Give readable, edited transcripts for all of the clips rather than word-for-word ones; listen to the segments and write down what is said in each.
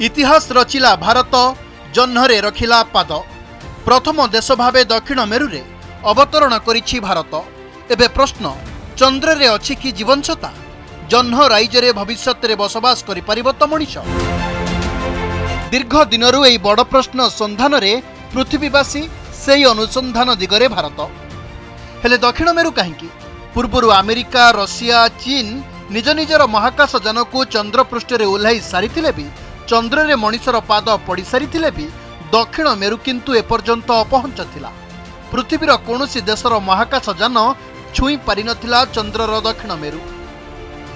इतिहास रचिला भारत जह्नरे रखिला पाद। प्रथम देश भावे दक्षिण मेरुरे अवतरण करिछि भारत। एबे प्रश्न, चंद्र रे अछि कि जीवनसत्ता? जह्न राइजरे भविष्यत रे बसवास करि परिबो त मनिष? दीर्घ दिनरु एई बड़ प्रश्न संधान रे पृथ्वीवासी सेही अनुसंधान दिगरे भारत। हेले दक्षिण मेरु काहींकि? पूर्वरु अमेरिका, रशिया, चीन निज निजर महाकाश जानकु चंद्र पृष्ठ रे ओल्हाई सारिथिले भी, चंद्र रे मनिषर पाद पड़ी सारिथिले भी दक्षिण मेरु किंतु एपर्यंत अपहंच थिला। पृथ्वीर कौनसी देशर महाकाश जान छुई पारि नथिला चंद्रर दक्षिण मेरु।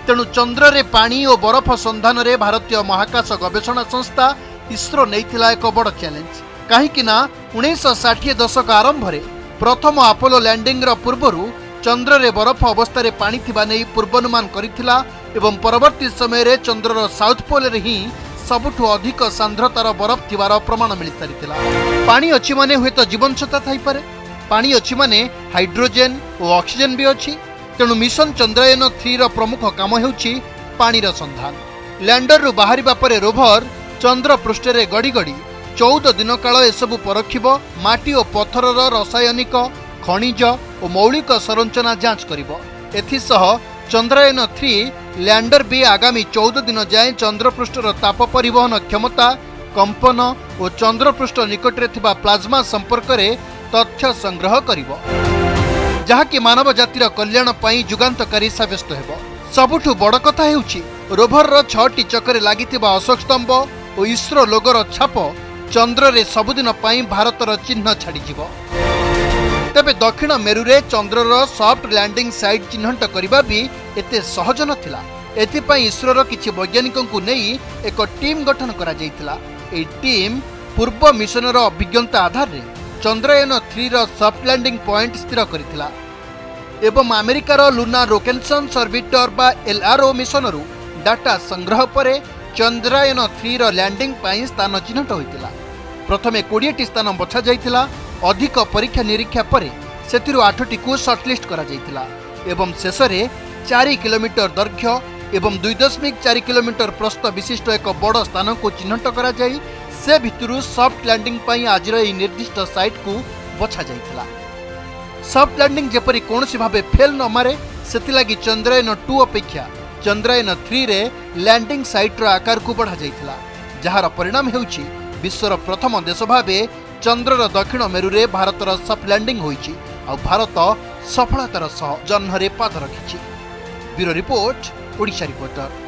तेणु चंद्र रे पानी और बरफ संधान रे भारतीय महाकाश गवेषणा संस्था इसरो नैथिला एक बड़ चैलेंज। काहींकि ना 1960 दशक आरंभ रे प्रथम अपोलो लैंडिंग रो पूर्वरु चंद्र रे बरफ अवस्था रे पानी थिबा नै पूर्वानुमान करिथिला एवं परवर्ती समय रे चंद्रर साउथ पोल रे ही सबुठु अधिक सांद्रतार बरफ थिबार प्रमाण मिली सारिथिला। पानी अछि माने हुए तो जीवन सत्ता थाई पारे। पानी अछि माने हाइड्रोजेन और ऑक्सीजन भी अछि। तेणु मिशन चंद्रयान 3 रो प्रमुख काम हेउछि पानीर संधान। लैंडर रु बाहरिबा परे रोभर चंद्र पृष्ठ रे गड़ी गड़ी 14 दिन काल एसबु परखिबो। माटी और पत्थरर रासायनिक, खनिज और मौलिक संरचना जांच करिबो। एथिसह चंद्रयान 3 लैंडर भी आगामी 14 दिन जाए चंद्रपृष्ठर ताप परिवहन क्षमता, कंपन और चंद्रपृष्ठ निकट रे थिबा प्लाज्मा संपर्क रे तथ्य संग्रह करिबो, जहाँकि मानव जातिर कल्याण पई जुगांतकारी साब्यस्त हेबो। सबुठु बड़ कथा हेउछि रोभर 6टी चक्रे लागिथिबा अशोक स्तंभ और इसरो लोगर छाप चंद्र रे सबुदिन पई भारतर चिन्ह छाड़ी जिवो। तेबे दक्षिण मेरुरे चंद्रर सॉफ्ट लैंडिंग साइट चिन्हट करबा भी एते सहज नथिला। एथिपई इसरोर किछि वैज्ञानिकंकु नेई एक टीम गठन करा जायतिला। ए टीम पूर्व मिशनर अभिज्ञता आधार रे चंद्रयान 3 रो सॉफ्ट लैंडिंग पॉइंट स्थिर करिथिला एवं अमेरिकार लुनार रिकन्नाissance ऑर्बिटर बा LRO मिशनरु डाटा संग्रह परे चंद्रयान 3 रो लैंडिंग पई स्थान चिन्हट होइतिला। प्रथमे 20टी स्थान बछा जायतिला। अधिक परीक्षा निरीक्षा परे सेतिरु 8टी को शॉर्टलिस्ट करा जायतिला एवं शेषरे 4 किलोमीटर दैर्घ्य एवं 2.4 किलोमीटर प्रस्थ विशिष्ट एक बड़ स्थान को चिन्हट करा जाई से भितरु सॉफ्ट लैंडिंग पई आजिर एई निर्दिष्ट साइट को बछा जायतिला। सॉफ्ट लैंडिंग जेपरि कोनसी भाबे फेल न मारे सेतिलागी चंद्रयान 2 अपेक्षा चंद्रयान 3 रे लैंडिंग साइट रो आकार को बढ़ा जायतिला, जहार परिणाम हेउछि विश्वर प्रथम देश भाबे चंद्रर दक्षिण मेरुरे भारतर सॉफ्ट लैंडिंग होइछि आ भारत सफलतार सह जह्नरे पाद रखिछि। Bureau report, Odisha reporter.